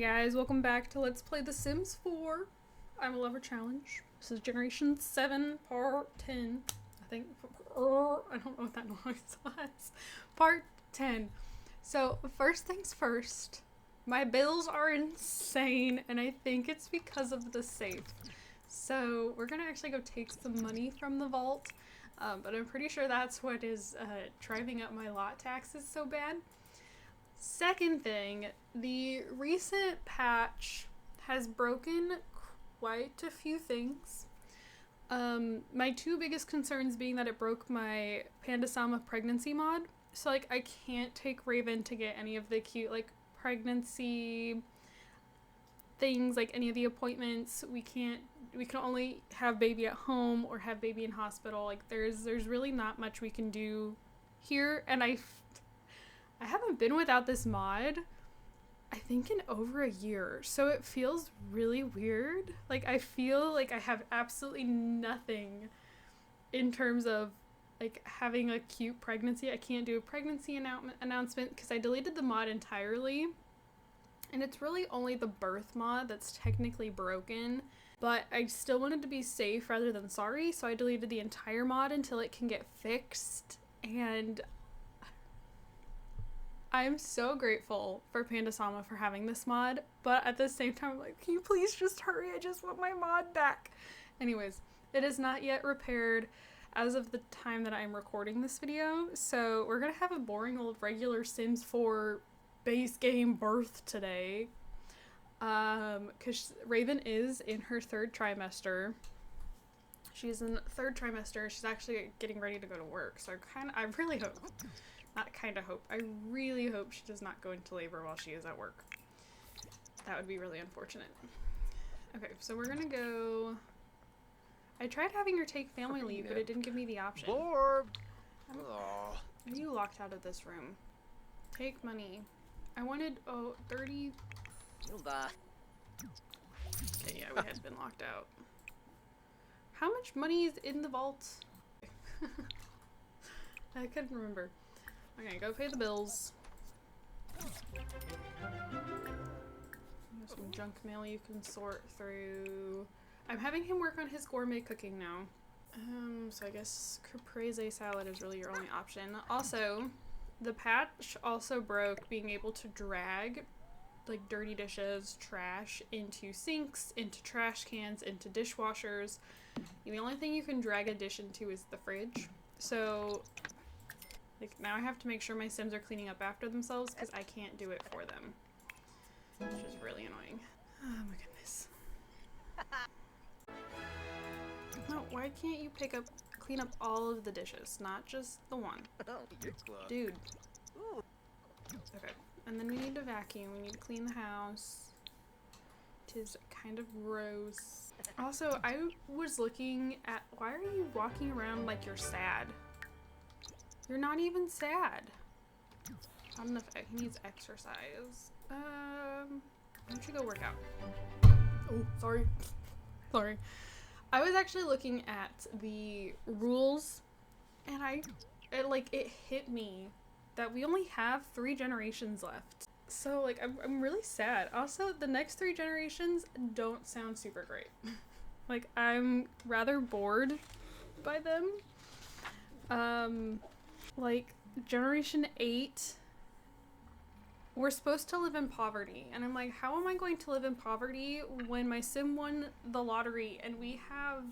guys, welcome back to Let's Play The Sims 4. I'm a Lover Challenge. This is Generation 7, Part 10. I think, I don't know what that noise was. Part 10. So, first things first, my bills are insane, and I think it's because of the safe. So, we're gonna actually go take some money from the vault, but I'm pretty sure that's what is driving up my lot taxes so bad. Second thing, the recent patch has broken quite a few things. My two biggest concerns being that it broke my Panda-sama pregnancy mod. So, like, I can't take Raven to get any of the cute, like, pregnancy things, like any of the appointments. We can only have baby at home or have baby in hospital. Like, there's really not much we can do here, and I haven't been without this mod, I think, in over a year, so it feels really weird. Like, I feel like I have absolutely nothing in terms of, like, having a cute pregnancy. I can't do a pregnancy announcement because I deleted the mod entirely, and it's really only the birth mod that's technically broken, but I still wanted to be safe rather than sorry, so I deleted the entire mod until it can get fixed, and I'm so grateful for Panda-sama for having this mod, but at the same time, I'm like, can you please just hurry? I just want my mod back. Anyways, it is not yet repaired as of the time that I'm recording this video, so we're gonna have a boring old regular Sims 4 base game birth today, because Raven is in her third trimester. She's in third trimester. She's actually getting ready to go to work, so I really hope. I really hope she does not go into labor while she is at work. That would be really unfortunate. Okay, so we're gonna go... I tried having her take family leave, but it didn't give me the option. Are you locked out of this room? Take money. I wanted, 30... Okay, yeah, we had been locked out. How much money is in the vault? I couldn't remember. Okay, go pay the bills. There's some junk mail you can sort through. I'm having him work on his gourmet cooking now. So I guess caprese salad is really your only option. Also, the patch also broke being able to drag, like, dirty dishes, trash into sinks, into trash cans, into dishwashers. The only thing you can drag a dish into is the fridge. So, like, now I have to make sure my Sims are cleaning up after themselves because I can't do it for them. Which is really annoying. Oh my goodness. No, why can't you clean up all of the dishes, not just the one? Dude. Okay, and then we need to vacuum, we need to clean the house. It is kind of gross. Also, I was looking at, why are you walking around like you're sad? You're not even sad. Not enough. He needs exercise. Why don't you go work out? Oh, sorry. Sorry. I was actually looking at the rules, and it hit me that we only have 3 generations left. So, like, I'm really sad. Also, the next 3 generations don't sound super great. Like, I'm rather bored by them. Like, Generation 8, we're supposed to live in poverty, and I'm like, how am I going to live in poverty when my Sim won the lottery and we have,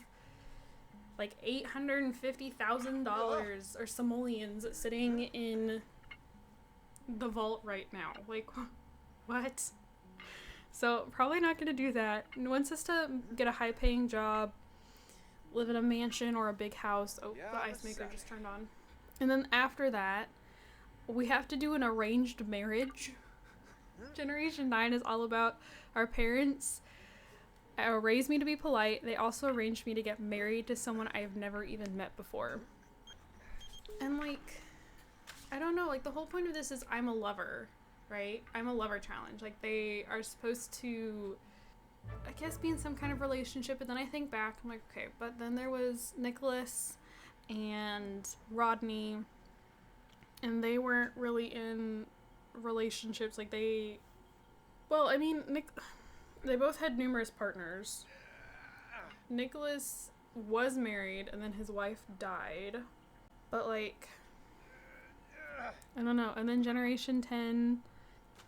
like, $850,000 or simoleons sitting in the vault right now? Like, what? So, probably not gonna do that. Wants us to get a high-paying job, live in a mansion or a big house. Oh, the ice maker just turned on. And then after that, we have to do an arranged marriage. Generation 9 is all about our parents raised me to be polite. They also arranged me to get married to someone I've never even met before. And, like, I don't know, like, the whole point of this is I'm a lover, right? I'm a lover challenge. Like, they are supposed to, I guess, be in some kind of relationship, but then I think back, I'm like, okay, but then there was Nicholas and Rodney, and they weren't really in relationships. Like, they Well, I mean, they both had numerous partners. Nicholas was married and then his wife died. But like, I don't know. And then Generation 10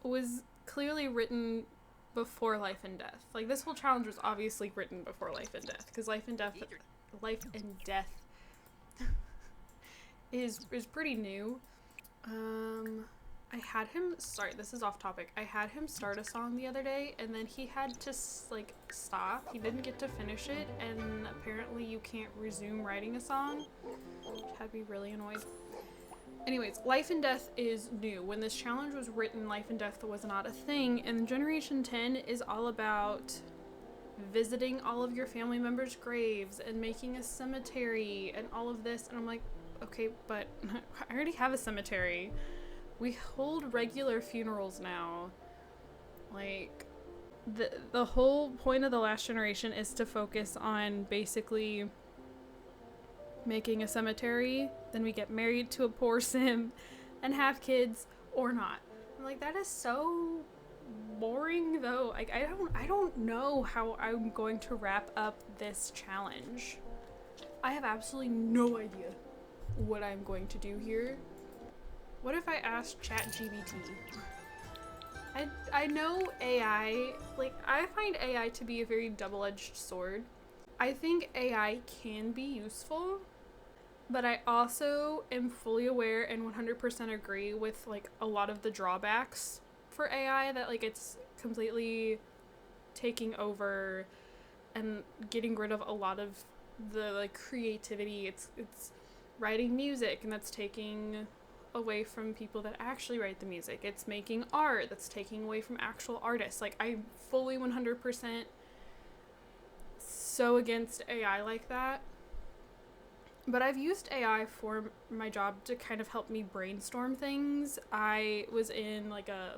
was clearly written before Life and Death. Like, this whole challenge was obviously written before Life and Death, because Life and Death is pretty new. I had him, sorry, this is off topic. I had him start a song the other day, and then he had to, like, stop. He didn't get to finish it, and apparently you can't resume writing a song, which had me really annoyed. Anyways, Life and Death is new. When this challenge was written, Life and Death was not a thing, and Generation 10 is all about visiting all of your family members' graves and making a cemetery and all of this, and I'm like, okay, but I already have a cemetery. We hold regular funerals now. Like, the whole point of the last generation is to focus on basically making a cemetery, then we get married to a poor sim and have kids or not. I'm like, that is so boring though. Like, I don't know how I'm going to wrap up this challenge. I have absolutely no idea what I'm going to do here. What if I asked ChatGPT? I know AI, like, I find AI to be a very double-edged sword. I think AI can be useful, but I also am fully aware and 100% agree with, like, a lot of the drawbacks for AI, that, like, it's completely taking over and getting rid of a lot of the, like, creativity. It's writing music, and that's taking away from people that actually write the music. It's making art that's taking away from actual artists. Like, I'm fully 100% so against AI like that. But I've used AI for my job to kind of help me brainstorm things. I was in like a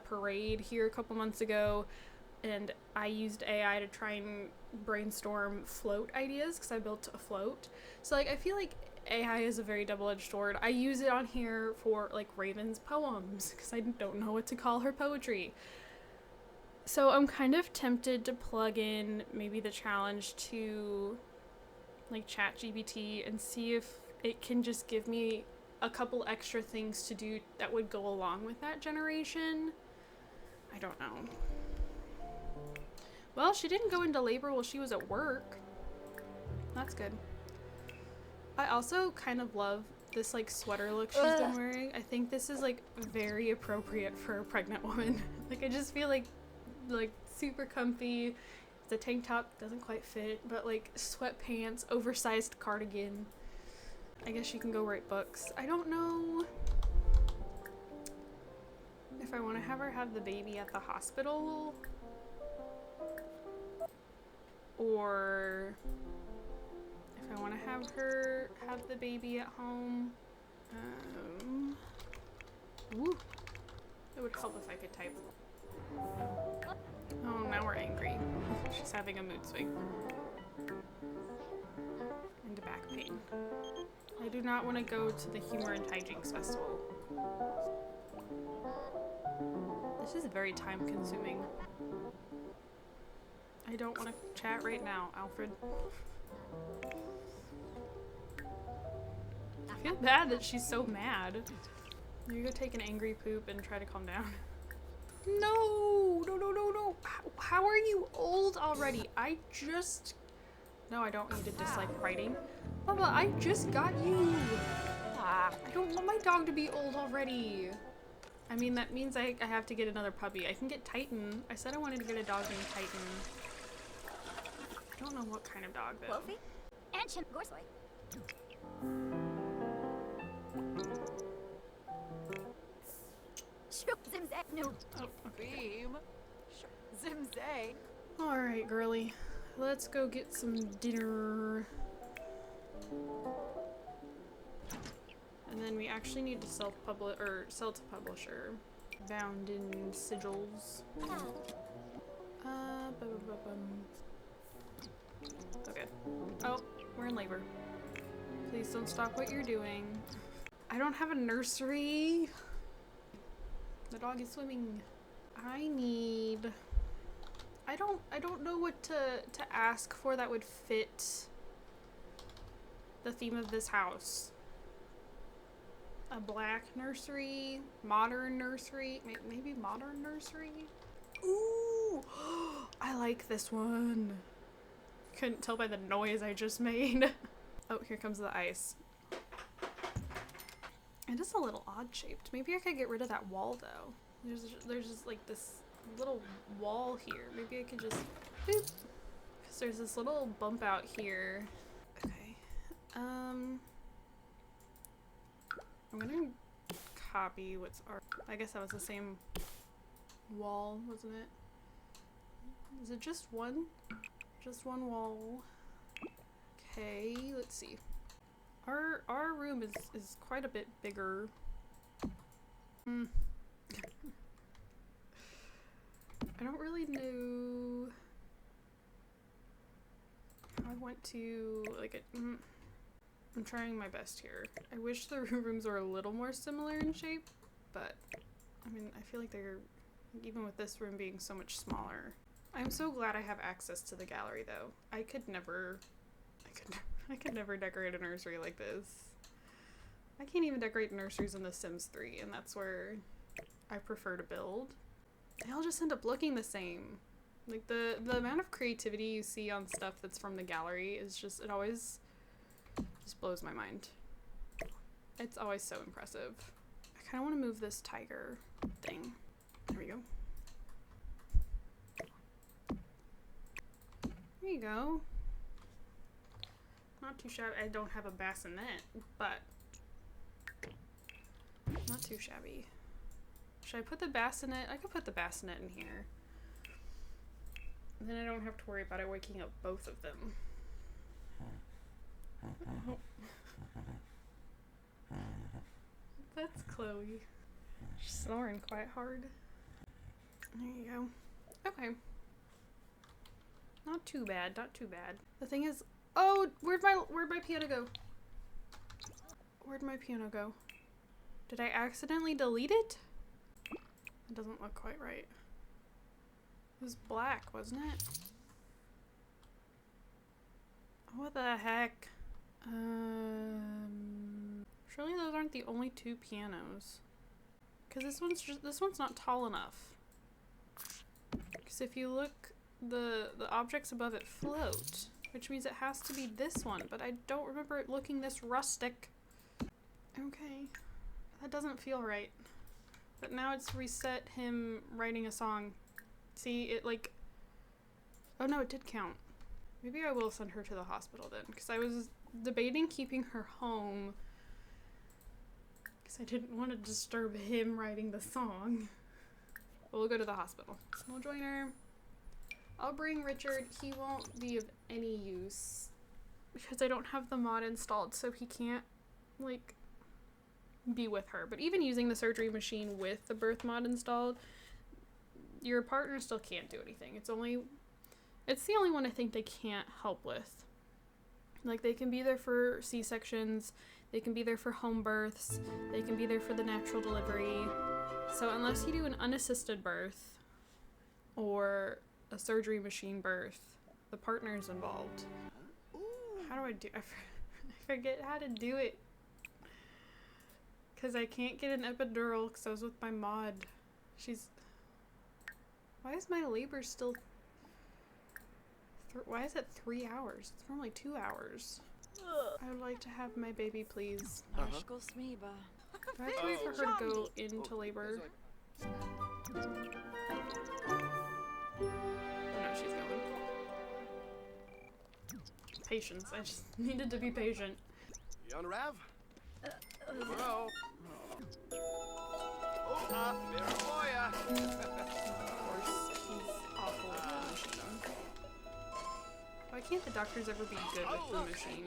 parade here a couple months ago, and I used AI to try and brainstorm float ideas because I built a float. So like, I feel like AI is a very double-edged sword. I use it on here for like Raven's poems because I don't know what to call her poetry. So I'm kind of tempted to plug in maybe the challenge to like ChatGPT and see if it can just give me a couple extra things to do that would go along with that generation. I don't know. Well, she didn't go into labor while she was at work. That's good. I also kind of love this like sweater look she's been wearing. I think this is like very appropriate for a pregnant woman. Like, I just feel like super comfy. The tank top doesn't quite fit, but like sweatpants, oversized cardigan. I guess she can go write books. I don't know if I want to have her have the baby at the hospital or if I want to have her have the baby at home. Ooh, it would help if I could type. Oh, now we're angry. She's having a mood swing. And back pain. I do not want to go to the Humor and Hijinks Festival. This is very time consuming. I don't want to chat right now, Alfred. I feel bad that she's so mad. You go take an angry poop and try to calm down. No, no, no, no, no. How are you old already? No, I don't need to dislike writing. Baba, I just got you. I don't want my dog to be old already. I mean, that means I have to get another puppy. I can get Titan. I said I wanted to get a dog named Titan. I don't know what kind of dog though. Oh, okay. Alright, girly. Let's go get some dinner. And then we actually need to sell to publisher. Bound in sigils. Okay. Oh, we're in labor. Please don't stop what you're doing. I don't have a nursery. The dog is swimming. I need... I don't know what to ask for that would fit the theme of this house. A black nursery, modern nursery, maybe modern nursery? Ooh, I like this one. Couldn't tell by the noise I just made. Oh, here comes the ice. It is a little odd shaped. Maybe I could get rid of that wall though. There's just like this little wall here. Maybe I could just boop. Because there's this little bump out here. Okay. I'm gonna copy what's I guess that was the same wall, wasn't it? Is it just one? Just one wall. Okay, let's see. Our room is quite a bit bigger. I don't really know how I want to like it. I'm trying my best here. I wish the rooms were a little more similar in shape, but I mean, I feel like they're, even with this room being so much smaller. I'm so glad I have access to the gallery though. I could never decorate a nursery like this. I can't even decorate nurseries in The Sims 3, and that's where I prefer to build. They all just end up looking the same. Like the amount of creativity you see on stuff that's from the gallery is just, it always just blows my mind. It's always so impressive. I kind of want to move this tiger thing. There we go. There you go. Not too shabby. I don't have a bassinet, but not too shabby. Should I put the bassinet? I could put the bassinet in here. And then I don't have to worry about it waking up both of them. Oh. That's Chloe. She's snoring quite hard. There you go. Okay. Not too bad, not too bad. The thing is, oh, where'd my piano go? Where'd my piano go? Did I accidentally delete it? It doesn't look quite right. It was black, wasn't it? What the heck? Surely those aren't the only two pianos. Cause this one's not tall enough. Cause if you look, the objects above it float, which means it has to be this one, but I don't remember it looking this rustic. Okay, that doesn't feel right. But now it's reset him writing a song. See, it like, oh no, it did count. Maybe I will send her to the hospital then, because I was debating keeping her home because I didn't want to disturb him writing the song. But we'll go to the hospital. Small joiner. I'll bring Richard. He won't be of any use because I don't have the mod installed, so he can't like be with her. But even using the surgery machine with the birth mod installed, your partner still can't do anything. It's the only one I think they can't help with. Like, they can be there for C-sections, they can be there for home births, they can be there for the natural delivery. So unless you do an unassisted birth or a surgery machine birth, the partner's involved. How do I do? I forget how to do it. Because I can't get an epidural because I was with my mod. Why is my labor still... Why is it 3 hours? It's normally 2 hours. I would like to have my baby, please. Do I have to wait for her to go into labor? Oh no, she's going. Patience. I just needed to be patient. You on Rav? Bro. Why can't the doctors ever be good with the machine?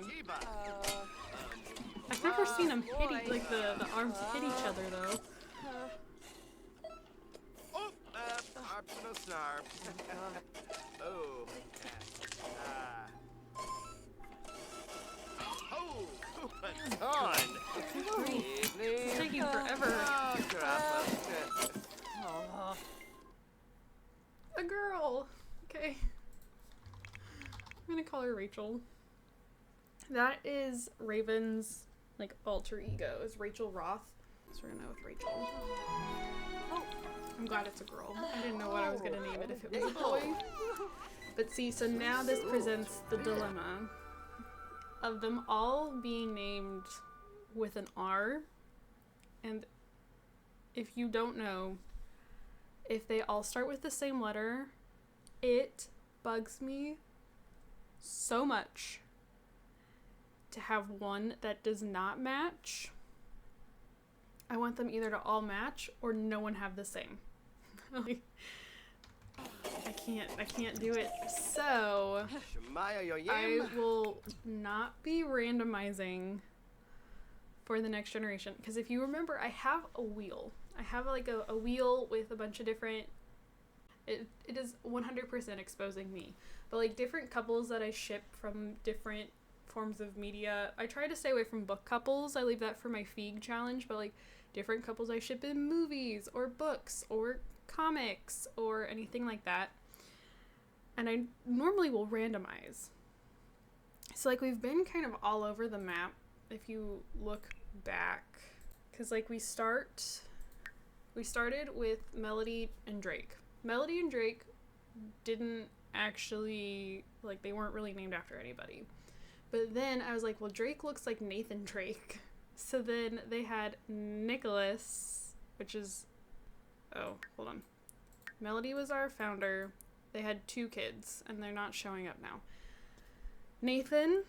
I've never seen them hit like the arms hit each other though. It's taking forever. Hey, It's taking forever. Hey, It's taking forever. Hey, It's taking forever. Oh, Oh. a girl. Okay. I'm gonna call her Rachel. That is Raven's, like, alter ego, is Rachel Roth. So we're gonna go with Rachel. I'm glad it's a girl. I didn't know what I was gonna name it if it was a boy. But see, so now this presents the dilemma of them all being named with an R. And if you don't know, if they all start with the same letter, it bugs me so much to have one that does not match. I want them either to all match or no one have the same. Like, I can't do it. So I will not be randomizing for the next generation, because if you remember, I have a wheel. I have like a wheel with a bunch of different, it is 100% exposing me, but like different couples that I ship from different forms of media. I try to stay away from book couples. I leave that for my Feig challenge, but like different couples I ship in movies or books or comics or anything like that. And I normally will randomize. So like we've been kind of all over the map if you look back, because like we started with Melody and Drake. Melody and Drake didn't actually, like, they weren't really named after anybody. But then I was like, well, Drake looks like Nathan Drake. So then they had Nicholas, which is, oh, hold on. Melody was our founder. They had 2 kids, and they're not showing up now. Nathan,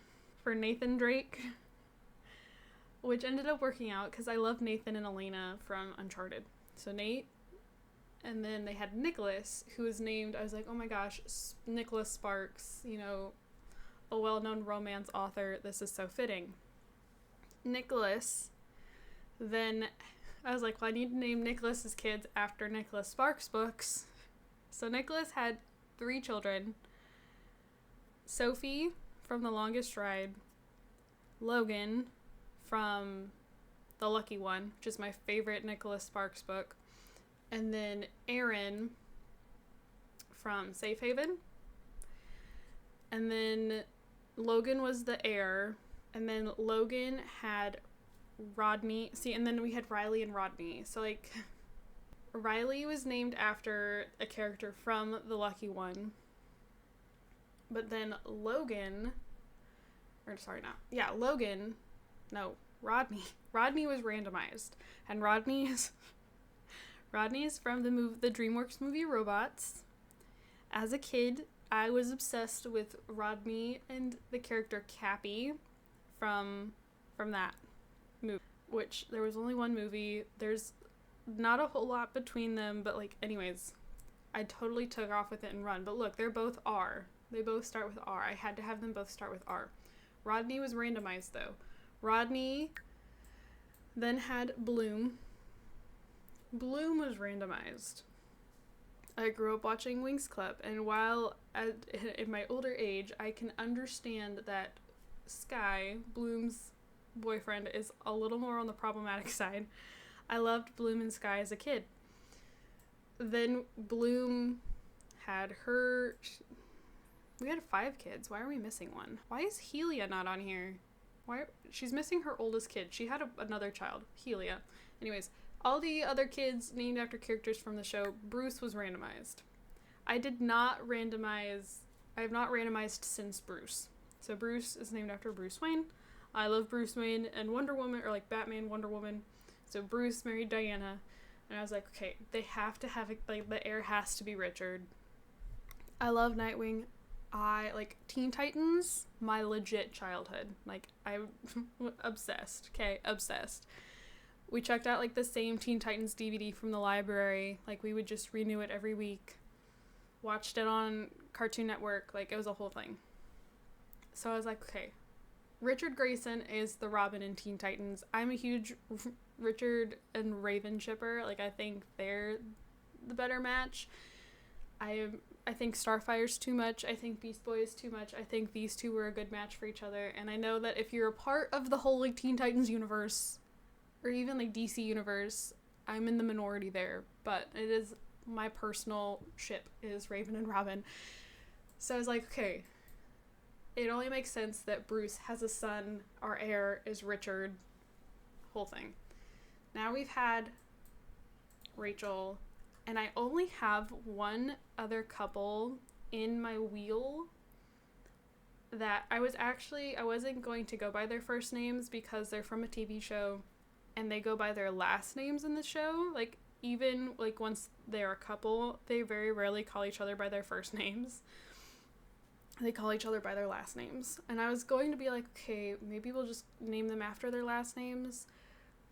for Nathan Drake, which ended up working out because I love Nathan and Elena from Uncharted. So Nate, and then they had Nicholas, who was named, I was like, oh my gosh, Nicholas Sparks, you know, a well-known romance author. This is so fitting. Nicholas, then I was like, well, I need to name Nicholas's kids after Nicholas Sparks books. So Nicholas had 3 children. Sophie from The Longest Ride, Logan from The Lucky One, which is my favorite Nicholas Sparks book, and then Aaron from Safe Haven, and then Logan was the heir, and then Logan had Rodney, and then we had Riley and Rodney. So like Riley was named after a character from The Lucky One, but then Rodney was randomized, and Rodney is from the DreamWorks movie Robots. As a kid, I was obsessed with Rodney and the character Cappy from that movie, which there was only one movie. There's not a whole lot between them, but like anyways, I totally took off with it and run. But look, they're both R. They both start with R. I had to have them both start with R. Rodney was randomized though. Rodney then had Bloom. Bloom was randomized. I grew up watching Winx Club, and while in my older age, I can understand that Sky, Bloom's boyfriend, is a little more on the problematic side. I loved Bloom and Sky as a kid. Then Bloom had her... We had 5 kids. Why are we missing one? Why is Helia not on here? She's missing her oldest kid. She had another child, Helia. Anyways, all the other kids named after characters from the show. Bruce was randomized. I have not randomized since Bruce. So Bruce is named after Bruce Wayne. I love Bruce Wayne and Wonder Woman, or like Batman, Wonder Woman. So Bruce married Diana. And I was like, okay, they have to have it, like, the heir has to be Richard. I love Nightwing. I like Teen Titans, my legit childhood. Like, I'm obsessed. Okay, obsessed. We checked out like the same Teen Titans DVD from the library. Like, we would just renew it every week. Watched it on Cartoon Network. Like, it was a whole thing. So I was like, okay, Richard Grayson is the Robin in Teen Titans. I'm a huge Richard and Raven shipper. Like, I think they're the better match. I think Starfire's too much. I think Beast Boy is too much. I think these two were a good match for each other. And I know that if you're a part of the whole like Teen Titans universe, or even like DC universe, I'm in the minority there. But it is my personal ship is Raven and Robin. So I was like, okay, it only makes sense that Bruce has a son, our heir is Richard, whole thing. Now we've had Rachel, and I only have one other couple in my wheel that I wasn't going to go by their first names because they're from a TV show and they go by their last names in the show. Like, even like once they're a couple, they very rarely call each other by their first names. They call each other by their last names. And I was going to be like, okay, maybe we'll just name them after their last names.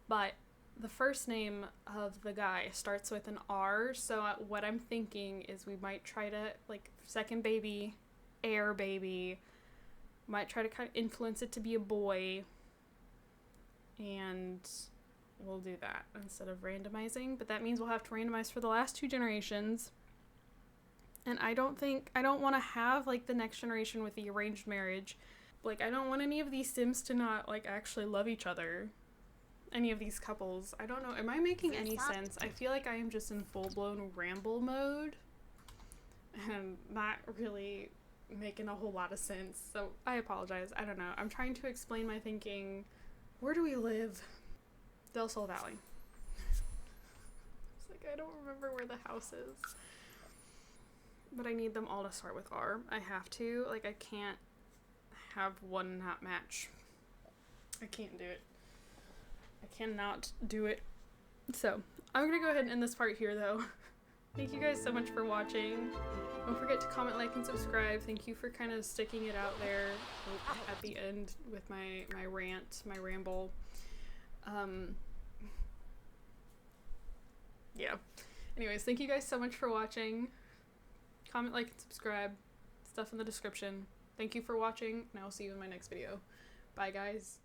But the first name of the guy starts with an R. So what I'm thinking is we might try to, like, second baby, heir baby, might try to kind of influence it to be a boy. And we'll do that instead of randomizing. But that means we'll have to randomize for the last 2 generations. And I don't want to have, like, the next generation with the arranged marriage. Like, I don't want any of these Sims to not, like, actually love each other. Any of these couples. I don't know. Am I making any sense? I feel like I am just in full-blown ramble mode. And not really making a whole lot of sense. So I apologize. I don't know. I'm trying to explain my thinking. Where do we live? Del Sol Valley. It's like, I don't remember where the house is. But I need them all to start with R. I have to. Like, I can't have one not match. I can't do it. I cannot do it. So, I'm gonna go ahead and end this part here, though. Thank you guys so much for watching. Don't forget to comment, like, and subscribe. Thank you for kind of sticking it out there at the end with my rant, my ramble. Yeah. Anyways, thank you guys so much for watching. Comment, like, and subscribe. Stuff in the description. Thank you for watching, and I will see you in my next video. Bye, guys.